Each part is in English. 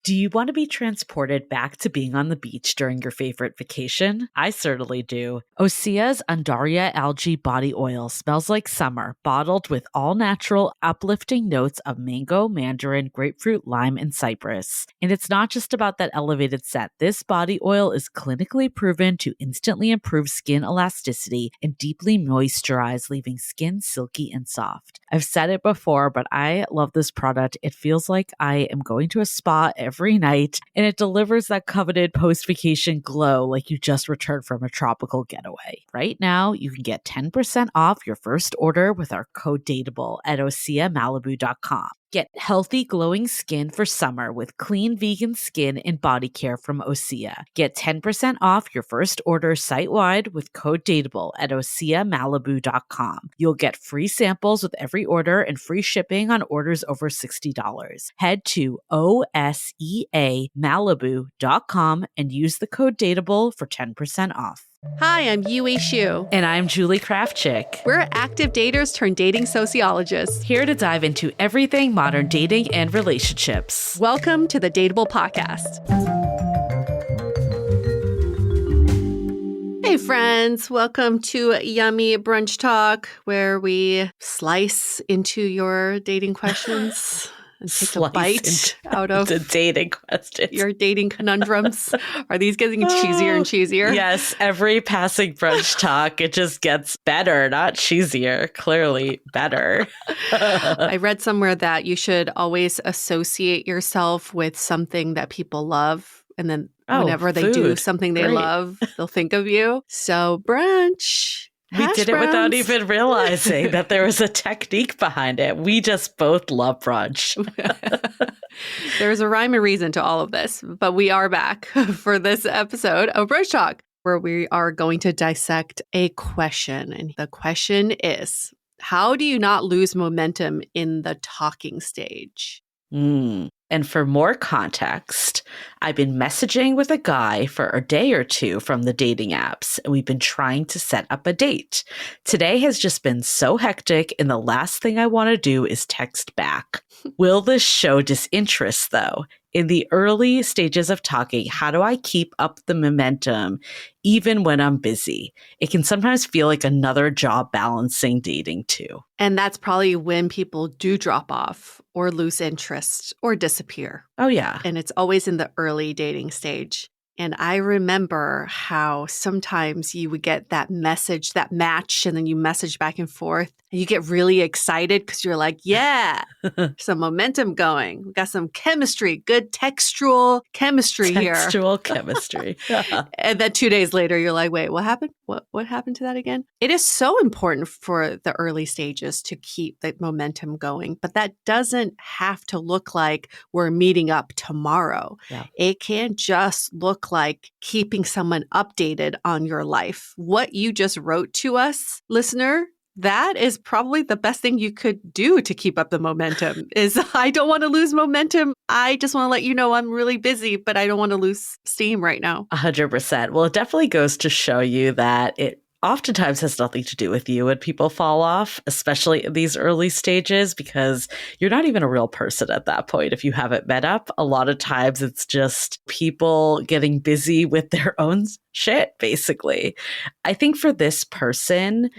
Do you want to be transported back to being on the beach during your favorite vacation? I certainly do. Osea's Undaria Algae Body Oil smells like summer, bottled with all-natural, uplifting notes of mango, mandarin, grapefruit, lime, and cypress. And it's not just about that elevated scent. This body oil is clinically proven to instantly improve skin elasticity and deeply moisturize, leaving skin silky and soft. I've said it before, but I love this product. It feels like I am going to a spa every night, and it delivers that coveted post-vacation glow like you just returned from a tropical getaway. Right now, you can get 10% off your first order with our code DATEABLE at OseaMalibu.com. Get healthy, glowing skin for summer with clean vegan skin and body care from Osea. Get 10% off your first order site-wide with code DATEABLE at OseaMalibu.com. You'll get free samples with every order and free shipping on orders over $60. Head to OSEAMalibu.com and use the code DATEABLE for 10% off. Hi, I'm Yue Xu. And I'm Julie Kraftchick. We're active daters turned dating sociologists. Here to dive into everything modern dating and relationships. Welcome to the Dateable Podcast. Hey friends, welcome to Yummy Brunch Talk, where we slice into your dating questions. And take a bite out of the dating questions. Your dating conundrums. Are these getting cheesier and cheesier? Yes, every passing brunch talk, it just gets better, not cheesier, clearly better. I read somewhere that you should always associate yourself with something that people love. And then whenever they do something they love, they'll think of you. So brunch. We did it without even realizing that there was a technique behind it. We just both love brunch. There's a rhyme and reason to all of this, but we are back for this episode of Brunch Talk, where we are going to dissect a question. And the question is, how do you not lose momentum in the talking stage? And for more context, I've been messaging with a guy for a day or two from the dating apps, and we've been trying to set up a date. Today has just been so hectic, and the last thing I want to do is text back. Will this show disinterest, though? In the early stages of talking, how do I keep up the momentum even when I'm busy? It can sometimes feel like another job balancing dating too. And that's probably when people do drop off or lose interest or disappear. Oh, yeah. And it's always in the early dating stage. And I remember how sometimes you would get that message, that match, and then you message back and forth. And you get really excited because you're like, yeah, some momentum going. We got some chemistry, good textual chemistry here. Textual chemistry. And then 2 days later, you're like, wait, what happened? What happened to that again? It is so important for the early stages to keep the momentum going. But that doesn't have to look like we're meeting up tomorrow. Yeah. It can just look like keeping someone updated on your life. What you just wrote to us, listener, that is probably the best thing you could do to keep up the momentum is I don't want to lose momentum. I just want to let you know I'm really busy, but I don't want to lose steam right now. 100%. Well, it definitely goes to show you that it oftentimes has nothing to do with you when people fall off, especially in these early stages, because you're not even a real person at that point if you haven't met up. A lot of times it's just people getting busy with their own shit, basically. I think for this person,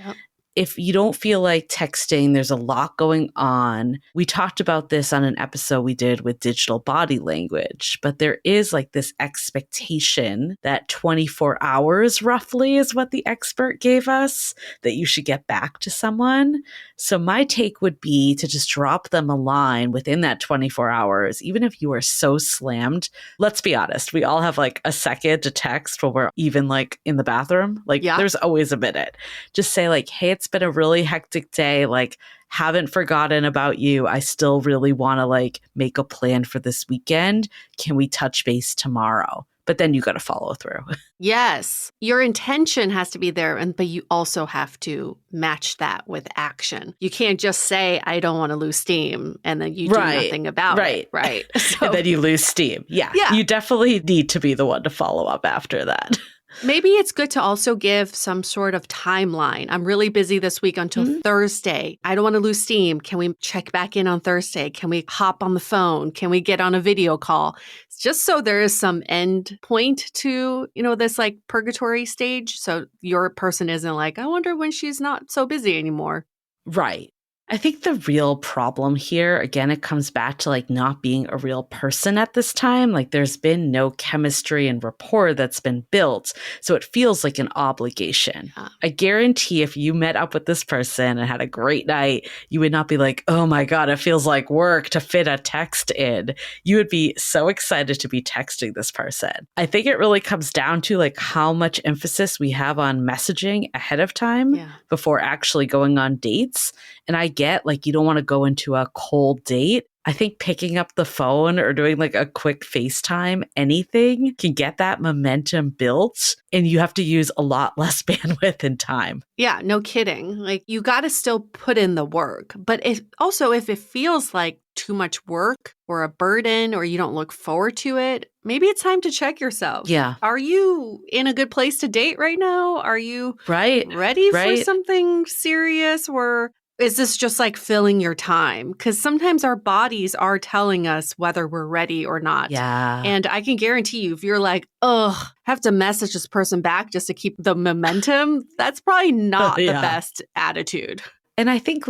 if you don't feel like texting, there's a lot going on. We talked about this on an episode we did with digital body language, but there is like this expectation that 24 hours roughly is what the expert gave us, that you should get back to someone. So my take would be to just drop them a line within that 24 hours, even if you are so slammed. Let's be honest. We all have like a second to text when we're even like in the bathroom. Like there's always a minute. Just say like, hey, it's been a really hectic day. Like, haven't forgotten about you. I still really want to like make a plan for this weekend. Can we touch base tomorrow? But then you got to follow through. Yes. Your intention has to be there, but you also have to match that with action. You can't just say, I don't want to lose steam, and then you do nothing about it. Right. So, and then you lose steam. Yeah. You definitely need to be the one to follow up after that. Maybe it's good to also give some sort of timeline. I'm really busy this week until Thursday. I don't want to lose steam. Can we check back in on Thursday? Can we hop on the phone? Can we get on a video call? Just so there is some end point to, this like purgatory stage. So your person isn't like, I wonder when she's not so busy anymore. Right. I think the real problem here, again, it comes back to like not being a real person at this time. Like there's been no chemistry and rapport that's been built. So it feels like an obligation. I guarantee if you met up with this person and had a great night, you would not be like, oh my God, it feels like work to fit a text in. You would be so excited to be texting this person. I think it really comes down to like how much emphasis we have on messaging ahead of time before actually going on dates. And I get like you don't want to go into a cold date. I think picking up the phone or doing like a quick FaceTime, anything can get that momentum built, and you have to use a lot less bandwidth and time. Yeah, no kidding. Like you got to still put in the work. But if it feels like too much work or a burden or you don't look forward to it, maybe it's time to check yourself. Yeah. Are you in a good place to date right now? Are you ready for Right. something serious, or is this just like filling your time? Because sometimes our bodies are telling us whether we're ready or not. Yeah. And I can guarantee you, if you're like, I have to message this person back just to keep the momentum, that's probably not the best attitude. And I think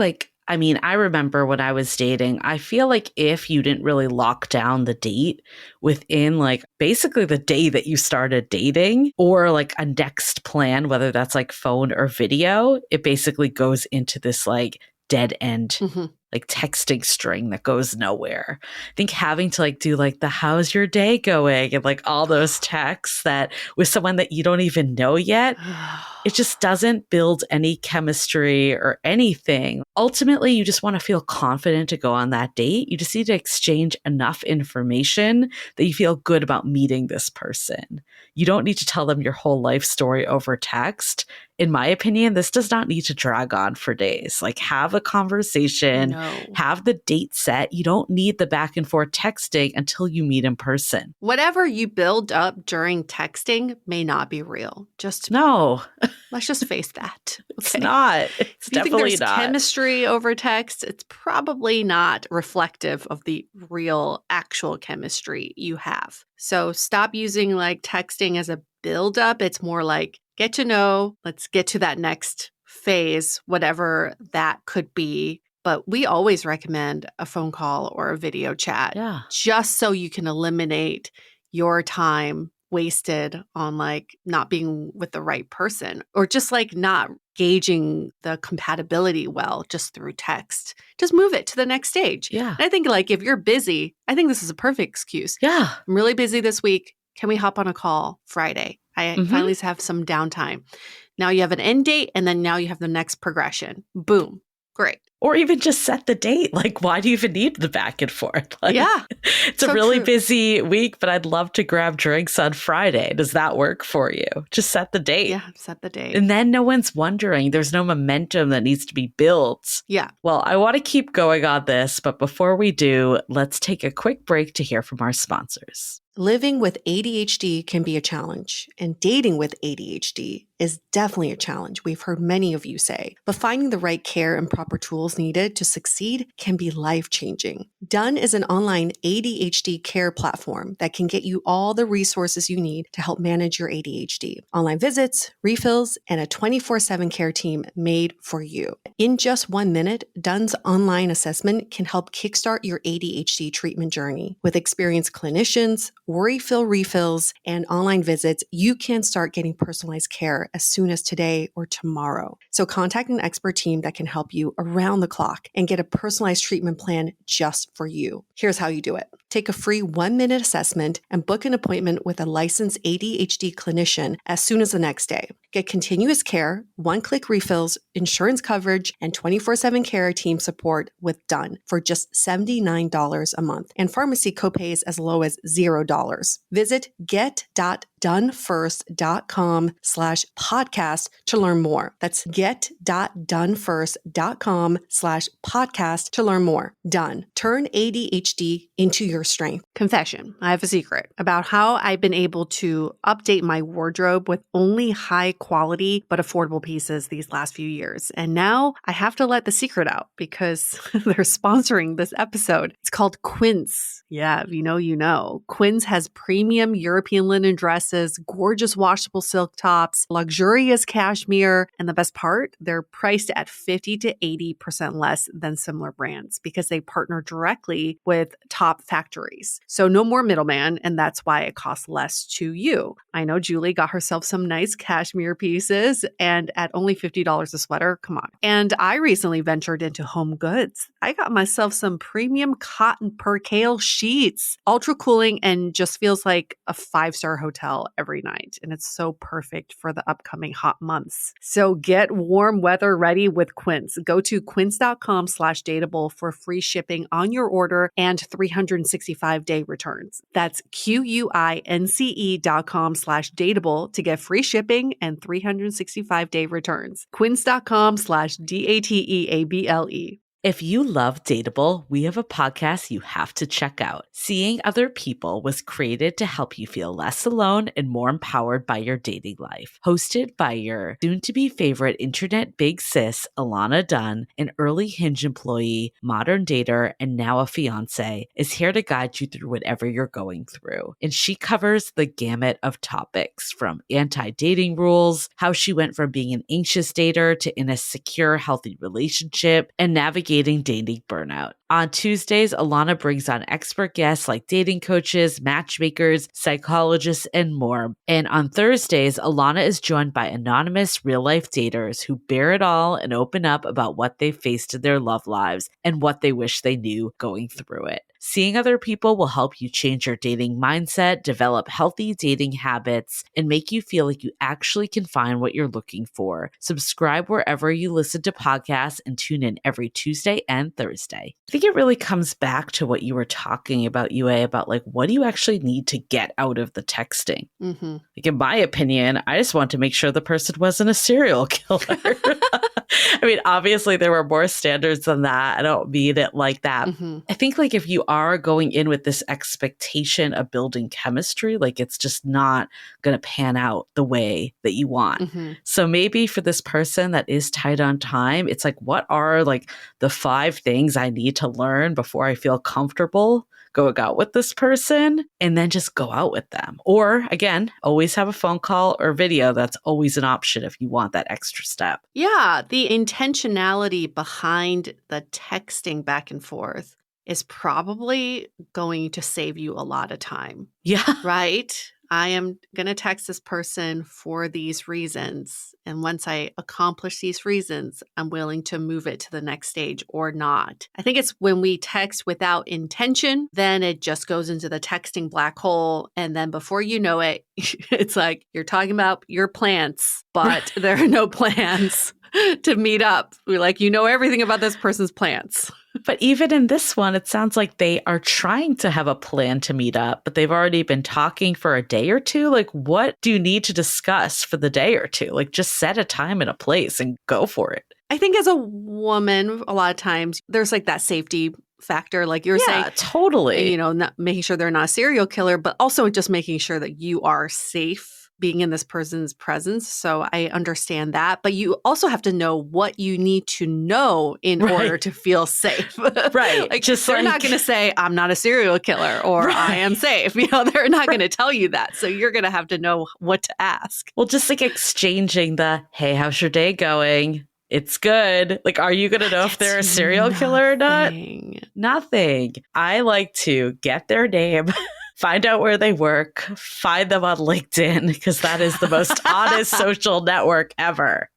I remember when I was dating, I feel like if you didn't really lock down the date within like basically the day that you started dating or like a next plan, whether that's like phone or video, it basically goes into this like dead end, like texting string that goes nowhere. I think having to like do like the how's your day going and like all those texts that with someone that you don't even know yet, it just doesn't build any chemistry or anything. Ultimately, you just want to feel confident to go on that date. You just need to exchange enough information that you feel good about meeting this person. You don't need to tell them your whole life story over text. In my opinion, this does not need to drag on for days. Like have a conversation, have the date set. You don't need the back and forth texting until you meet in person. Whatever you build up during texting may not be real. Let's just face that. Okay? It's not. It's definitely there's not. Chemistry over text, it's probably not reflective of the real actual chemistry you have. So stop using like texting as a buildup. It's more like get to know, let's get to that next phase, whatever that could be. But we always recommend a phone call or a video chat just so you can eliminate your time wasted on like not being with the right person or just like not gauging the compatibility well just through text. Just move it to the next stage. Yeah. And I think like if you're busy, I think this is a perfect excuse. Yeah. I'm really busy this week. Can we hop on a call Friday? I finally have some downtime. Now you have an end date and then now you have the next progression. Boom. Great. Or even just set the date. Like, why do you even need the back and forth? Like, it's so a really true. busy week, but I'd love to grab drinks on Friday. Does that work for you? Just set the date. Yeah, set the date. And then no one's wondering. There's no momentum that needs to be built. Yeah. Well, I want to keep going on this, but before we do, let's take a quick break to hear from our sponsors. Living with ADHD can be a challenge, and dating with ADHD is definitely a challenge. We've heard many of you say, but finding the right care and proper tools needed to succeed can be life-changing. Done is an online ADHD care platform that can get you all the resources you need to help manage your ADHD. Online visits, refills, and a 24/7 care team made for you. In just 1 minute, Done's online assessment can help kickstart your ADHD treatment journey. With experienced clinicians, worry-fill refills, and online visits, you can start getting personalized care as soon as today or tomorrow. So contact an expert team that can help you around the clock and get a personalized treatment plan just for you. Here's how you do it. Take a free 1-minute assessment and book an appointment with a licensed ADHD clinician as soon as the next day. Get continuous care, one-click refills, insurance coverage, and 24/7 care team support with Done for just $79 a month, and pharmacy copays as low as $0. Visit get.donefirst.com/podcast to learn more. That's get.donefirst.com/podcast to learn more. Done. Turn ADHD into your strength. Confession. I have a secret about how I've been able to update my wardrobe with only high quality but affordable pieces these last few years. And now I have to let the secret out because they're sponsoring this episode. It's called Quince. Yeah, if you know, you know. Quince has premium European linen dresses, gorgeous washable silk tops, luxurious cashmere, and the best part, they're priced at 50 to 80% less than similar brands because they partner directly with top factories. So no more middleman, and that's why it costs less to you. I know Julie got herself some nice cashmere pieces, and at only $50 a sweater, come on. And I recently ventured into home goods. I got myself some premium cotton percale sheets, ultra cooling, and just feels like a 5-star hotel every night. And it's so perfect for the upcoming hot months. So get warm weather ready with Quince. Go to quince.com/dateable for free shipping on your order and 365-day returns. That's QUINCE.com/dateable to get free shipping and 365-day returns. Quince.com/DATEABLE. If you love Dateable, we have a podcast you have to check out. Seeing Other People was created to help you feel less alone and more empowered by your dating life. Hosted by your soon-to-be favorite internet big sis, Alana Dunn, an early Hinge employee, modern dater, and now a fiance, is here to guide you through whatever you're going through. And she covers the gamut of topics, from anti-dating rules, how she went from being an anxious dater to in a secure, healthy relationship, and navigating dating burnout. On Tuesdays, Alana brings on expert guests like dating coaches, matchmakers, psychologists, and more. And on Thursdays, Alana is joined by anonymous real-life daters who bear it all and open up about what they faced in their love lives and what they wish they knew going through it. Seeing Other People will help you change your dating mindset, develop healthy dating habits, and make you feel like you actually can find what you're looking for. Subscribe wherever you listen to podcasts and tune in every Tuesday and Thursday. I think it really comes back to what you were talking about, Yue, about like, what do you actually need to get out of the texting? Mm-hmm. Like, in my opinion, I just want to make sure the person wasn't a serial killer. I mean, obviously there were more standards than that. I don't mean it like that. Mm-hmm. I think like if you are going in with this expectation of building chemistry, like it's just not going to pan out the way that you want. Mm-hmm. So maybe for this person that is tight on time, it's like, what are like the 5 things I need to learn before I feel comfortable going out with this person, and then just go out with them. Or again, always have a phone call or video. That's always an option if you want that extra step. Yeah, the intentionality behind the texting back and forth is probably going to save you a lot of time, Yeah. right? I am going to text this person for these reasons. And once I accomplish these reasons, I'm willing to move it to the next stage or not. I think it's when we text without intention, then it just goes into the texting black hole. And then before you know it, it's like you're talking about your plants, but there are no plans to meet up. We're like, you know everything about this person's plants. But even in this one, it sounds like they are trying to have a plan to meet up, but they've already been talking for a day or two. Like, what do you need to discuss for the day or two? Like, just set a time and a place and go for it. I think as a woman, a lot of times there's like that safety factor, like you're saying. Yeah, totally. You know, not making sure they're not a serial killer, but also just making sure that you are safe being in this person's presence. So I understand that. But you also have to know what you need to know in order to feel safe. Right. Like, just they're not going to say, I'm not a serial killer or I am safe. You know, they're not going to tell you that. So you're going to have to know what to ask. Well, just like exchanging the, hey, how's your day going? It's good. Like, are you going to know if they're a serial killer or not? Nothing. I like to get their name, find out where they work, find them on LinkedIn, because that is the most honest social network ever.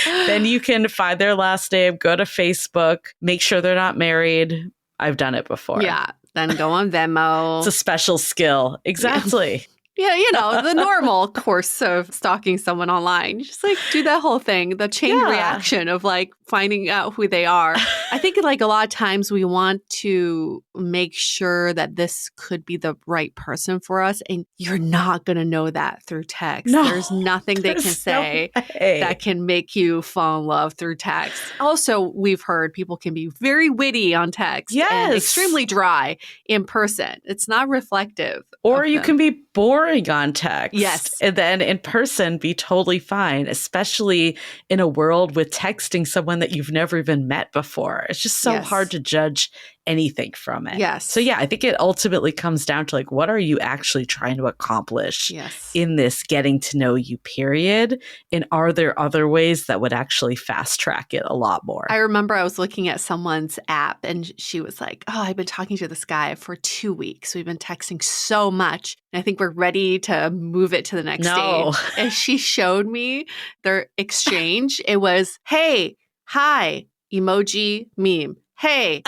Then you can find their last name, go to Facebook, make sure they're not married. I've done it before. Yeah. Then go on Venmo. It's a special skill. Exactly. Yeah, the normal course of stalking someone online. Just like do that whole thing, the chain reaction of like finding out who they are. I think like a lot of times we want to make sure that this could be the right person for us. And you're not going to know that through text. No, there's nothing they can say that can make you fall in love through text. Also, we've heard people can be very witty on text and extremely dry in person. It's not reflective. Or you can be boring on text. Yes. And then in person be totally fine, especially in a world with texting someone that you've never even met before. It's just so hard to judge anything from it. Yes. So yeah, I think it ultimately comes down to like, what are you actually trying to accomplish in this getting to know you period? And are there other ways that would actually fast track it a lot more? I remember I was looking at someone's app and she was like, oh, I've been talking to this guy for 2 weeks. We've been texting so much. And I think we're ready to move it to the next stage. And she showed me their exchange. It was, hey, hi, emoji, meme. Hey,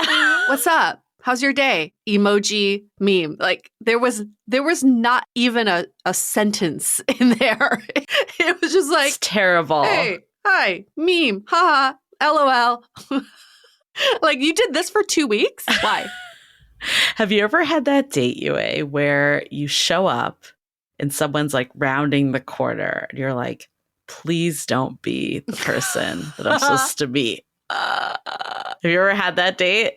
what's up? How's your day? Emoji, meme. Like there was not even a sentence in there. It was just like, it's terrible. Hey, hi, meme, haha, LOL. Like you did this for 2 weeks? Why? Have you ever had that date, Yue, where you show up and someone's like rounding the corner and you're like, please don't be the person that I'm supposed to meet? Have you ever had that date?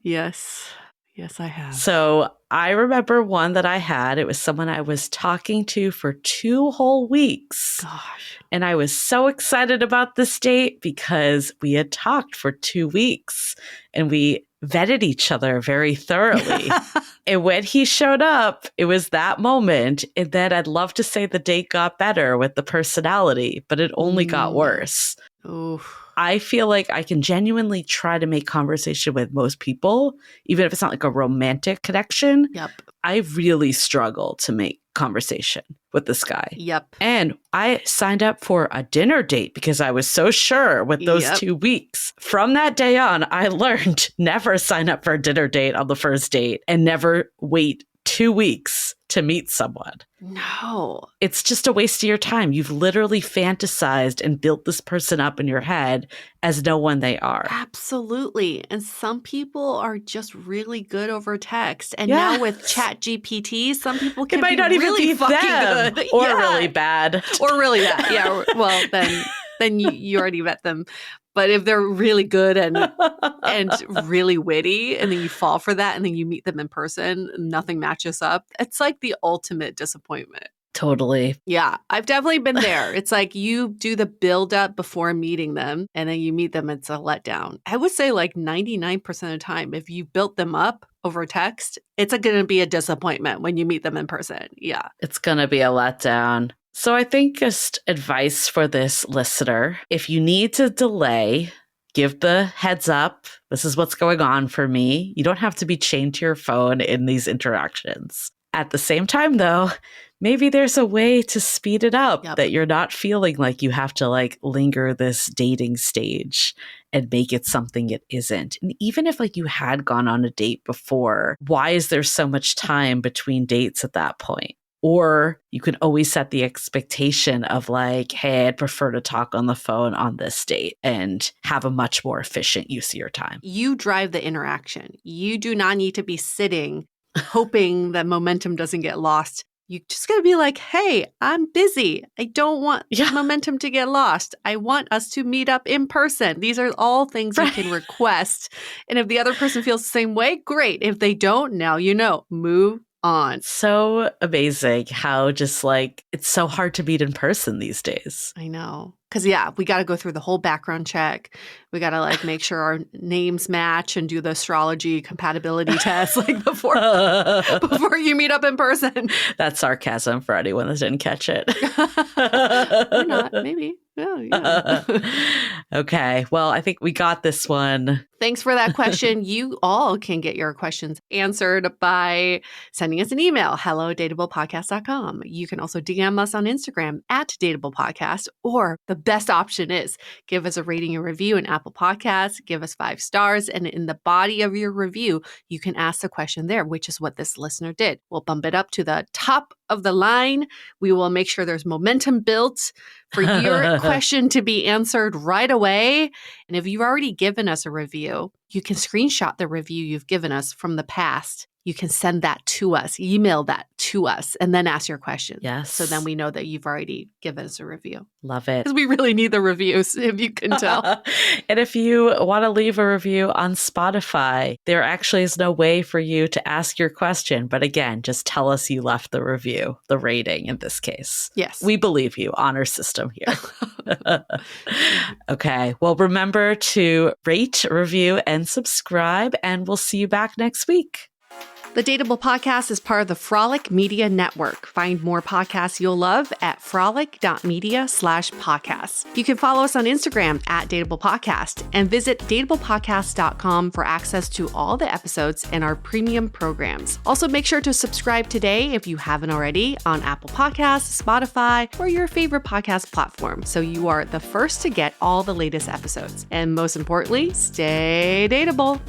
Yes. Yes, I have. So I remember one that I had. It was someone I was talking to for 2 whole weeks. Gosh. And I was so excited about this date because we had talked for 2 weeks and we vetted each other very thoroughly. And when he showed up, it was that moment. And then I'd love to say the date got better with the personality, but it only got worse. Oof. I feel like I can genuinely try to make conversation with most people, even if it's not like a romantic connection. Yep. I really struggle to make conversation with this guy. Yep. And I signed up for a dinner date because I was so sure with those 2 weeks. From that day on, I learned never sign up for a dinner date on the first date and never wait 2 weeks to meet someone. No. It's just a waste of your time. You've literally fantasized and built this person up in your head as no one they are. Absolutely. And some people are just really good over text. And now with Chat GPT, some people can be really fucking good. Or really bad. Or really bad. Yeah. Well, then you already met them. But if they're really good and really witty, and then you fall for that, and then you meet them in person, nothing matches up, it's like the ultimate disappointment. Totally. Yeah, I've definitely been there. It's like you do the build up before meeting them, and then you meet them, it's a letdown. I would say like 99% of the time, if you built them up over text, it's going to be a disappointment when you meet them in person. Yeah. It's going to be a letdown. So I think just advice for this listener, if you need to delay, give the heads up. This is what's going on for me. You don't have to be chained to your phone in these interactions. At the same time, though, maybe there's a way to speed it up that you're not feeling like you have to like linger this dating stage and make it something it isn't. And even if like you had gone on a date before, why is there so much time between dates at that point? Or you can always set the expectation of like, hey, I'd prefer to talk on the phone on this date and have a much more efficient use of your time. You drive the interaction. You do not need to be sitting hoping that momentum doesn't get lost. You just got to be like, hey, I'm busy. I don't want momentum to get lost. I want us to meet up in person. These are all things you can request. And if the other person feels the same way, great. If they don't, now you know, move on. So amazing how just like it's so hard to meet in person these days. I know. Because we got to go through the whole background check. We got to like make sure our names match and do the astrology compatibility test like before you meet up in person. That's sarcasm for anyone that didn't catch it. Or not, maybe. Yeah. Okay. Well, I think we got this one. Thanks for that question. You all can get your questions answered by sending us an email, hello@dateablepodcast.com. You can also DM us on Instagram @dateablepodcast, or the best option is. Give us a rating and review in Apple Podcasts, give us 5 stars, and in the body of your review, you can ask the question there, which is what this listener did. We'll bump it up to the top of the line. We will make sure there's momentum built for your question to be answered right away. And if you've already given us a review, you can screenshot the review you've given us from the past. You can send that to us, email that to us, and then ask your question. Yes. So then we know that you've already given us a review. Love it. Because we really need the reviews, if you can tell. And if you want to leave a review on Spotify, there actually is no way for you to ask your question. But again, just tell us you left the review, the rating in this case. Yes. We believe you. Honor system here. Okay. Well, remember to rate, review, and subscribe, and we'll see you back next week. The Dateable Podcast is part of the Frolic Media Network. Find more podcasts you'll love at frolic.media/podcasts. You can follow us on Instagram at Dateable Podcast and visit dateablepodcast.com for access to all the episodes and our premium programs. Also, make sure to subscribe today if you haven't already on Apple Podcasts, Spotify, or your favorite podcast platform so you are the first to get all the latest episodes. And most importantly, stay dateable.